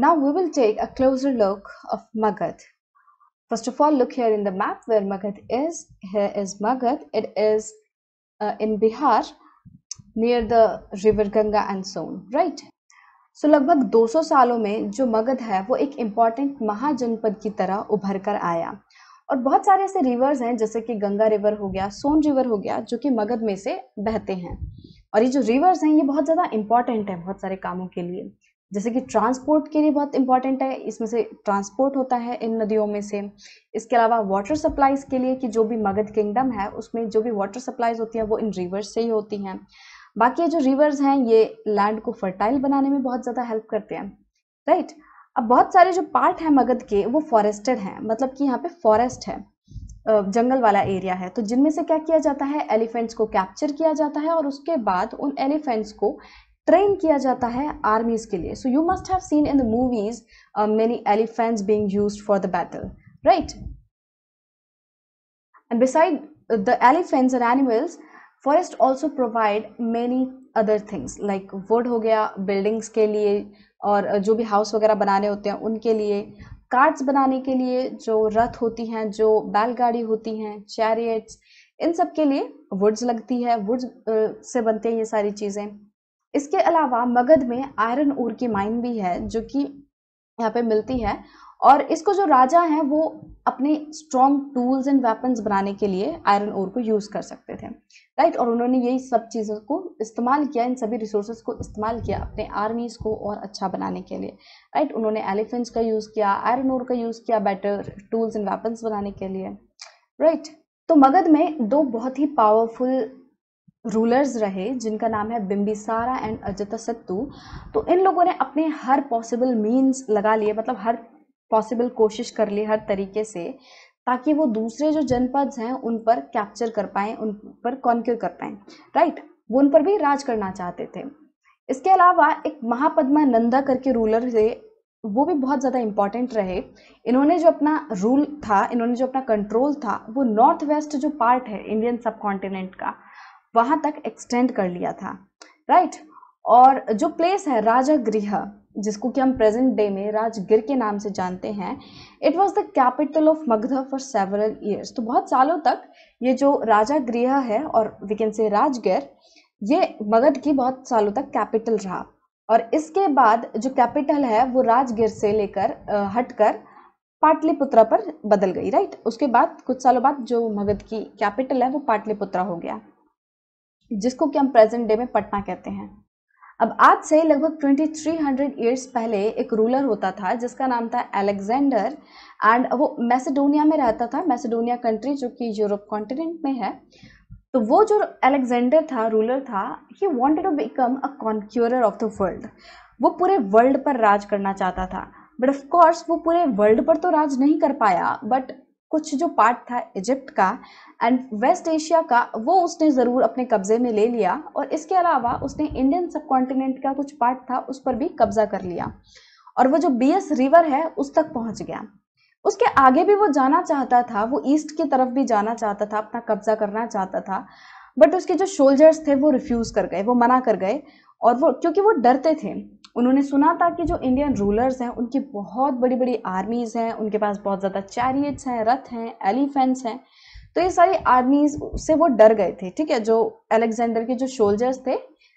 Now we will take a closer look of Magad. First of all, look here in the map where Magad is. Here is Magad. It is in Bihar near the river Ganga and Son, right? So लगभग 200 सालों में जो मगध है वो एक important महाजनपद की तरह उभर कर आया और बहुत सारे ऐसे रिवर्स हैं जैसे कि गंगा रिवर हो गया, सोन रिवर हो गया, जो कि मगध में से बहते हैं। और ये जो रिवर्स हैं ये बहुत ज़्यादा इम्पॉर्टेंट है बहुत सारे कामों के लिए, जैसे कि ट्रांसपोर्ट के लिए बहुत इंपॉर्टेंट है, इसमें से ट्रांसपोर्ट होता है इन नदियों में से। इसके अलावा वाटर सप्लाईज के लिए कि जो भी मगध किंगडम है उसमें जो भी वाटर सप्लाईज होती है वो इन रिवर्स से ही होती हैं। बाकी जो रिवर्स हैं ये लैंड को फर्टाइल बनाने में बहुत ज़्यादा हेल्प करते हैं, राइट। अब बहुत सारे जो पार्ट हैं मगध के वो फॉरेस्टेड हैं, मतलब कि यहाँ पे फॉरेस्ट है, जंगल वाला एरिया है। तो जिनमें से क्या किया जाता है, एलिफेंट्स को कैप्चर किया जाता है और उसके बाद उन एलिफेंट्स को ट्रेन किया जाता है आर्मीज के लिए। So you must have seen in the movies many elephants being used for the battle, right. And beside the elephants and animals, forest also provide many other things like would हो गया buildings के लिए, और जो भी house वगैरह बनाने होते हैं उनके लिए, कार्ट्स बनाने के लिए, जो रथ होती हैं, जो बैलगाड़ी होती हैं, चैरियट्स, इन सब के लिए वुड्स लगती है, वुड्स से बनते हैं ये सारी चीज़ें। इसके अलावा मगध में आयरन ओर की माइन भी है जो कि यहाँ पे मिलती है, और इसको जो राजा हैं वो अपने स्ट्रॉन्ग टूल्स एंड वेपन्स बनाने के लिए आयरन ओर को यूज कर सकते थे, राइट। और उन्होंने यही सब चीज़ों को इस्तेमाल किया, इन सभी रिसोर्सेज को इस्तेमाल किया अपने आर्मीज को और अच्छा बनाने के लिए, राइट। उन्होंने एलिफेंट्स का यूज़ किया, आयरन ओर का यूज़ किया बेटर टूल्स एंड वेपन्स बनाने के लिए, राइट। तो मगध में दो बहुत ही पावरफुल रूलर्स रहे जिनका नाम है बिंबिसारा एंड अजातशत्रु। तो इन लोगों ने अपने हर पॉसिबल मीन्स लगा लिए, मतलब हर पॉसिबल कोशिश कर ली हर तरीके से, ताकि वो दूसरे जो जनपद हैं उन पर कैप्चर कर पाएं, उन पर कॉन्क्यूर कर पाएं, राइट। वो उन पर भी राज करना चाहते थे। इसके अलावा एक महापद्मा नंदा करके रूलर थे, वो भी बहुत ज़्यादा इंपॉर्टेंट रहे। इन्होंने जो अपना रूल था, इन्होंने जो अपना कंट्रोल था वो नॉर्थ वेस्ट जो पार्ट है इंडियन सब कॉन्टिनेंट का वहां तक एक्सटेंड कर लिया था, राइट। और जो प्लेस है राजगृह, जिसको कि हम प्रेजेंट डे में राजगिर के नाम से जानते हैं, it was the capital of Magadh for several years. तो बहुत सालों तक ये जो राजगृह है और वी कैन से राजगिर, ये मगध की बहुत सालों तक कैपिटल रहा। और इसके बाद जो कैपिटल है वो राजगिर से लेकर हटकर पाटलिपुत्रा पर बदल गई, राइट। उसके बाद कुछ सालों बाद जो मगध की कैपिटल है वो पाटलिपुत्रा हो गया, जिसको कि हम प्रेजेंट डे में पटना कहते हैं। अब आज से लगभग 2300 ईयर्स पहले एक रूलर होता था जिसका नाम था अलेक्जेंडर, एंड वो मैसेडोनिया में रहता था, मैसेडोनिया कंट्री जो कि यूरोप कॉन्टिनेंट में है। तो वो जो अलेक्जेंडर था, रूलर था, he wanted to become a conqueror of the world. वो पूरे वर्ल्ड पर राज करना चाहता था, बट ऑफ कोर्स वो पूरे वर्ल्ड पर तो राज नहीं कर पाया, बट कुछ जो पार्ट था इजिप्ट का एंड वेस्ट एशिया का वो उसने ज़रूर अपने कब्जे में ले लिया, और इसके अलावा उसने इंडियन सब कॉन्टिनेंट का कुछ पार्ट था उस पर भी कब्जा कर लिया, और वो जो बीएस रिवर है उस तक पहुंच गया। उसके आगे भी वो जाना चाहता था, वो ईस्ट की तरफ भी जाना चाहता था, अपना कब्जा करना चाहता था, बट उसके जो सोल्जर्स थे वो रिफ्यूज कर गए, वो मना कर गए। और वो क्योंकि वो डरते थे, उन्होंने सुना था कि जो इंडियन रूलर्स हैं उनकी बहुत बड़ी बड़ी आर्मीज हैं, उनके पास बहुत ज़्यादा चैरियट्स हैं, रथ हैं, एलिफेंट्स हैं। तो ये सारी आर्मीज से वो डर गए थे, ठीक है। जो अलेक्जेंडर के जो सोल्जर्स थे,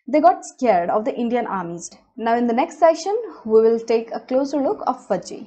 they got scared of the Indian armies. Now in the next section we will take a closer look of Fudgy.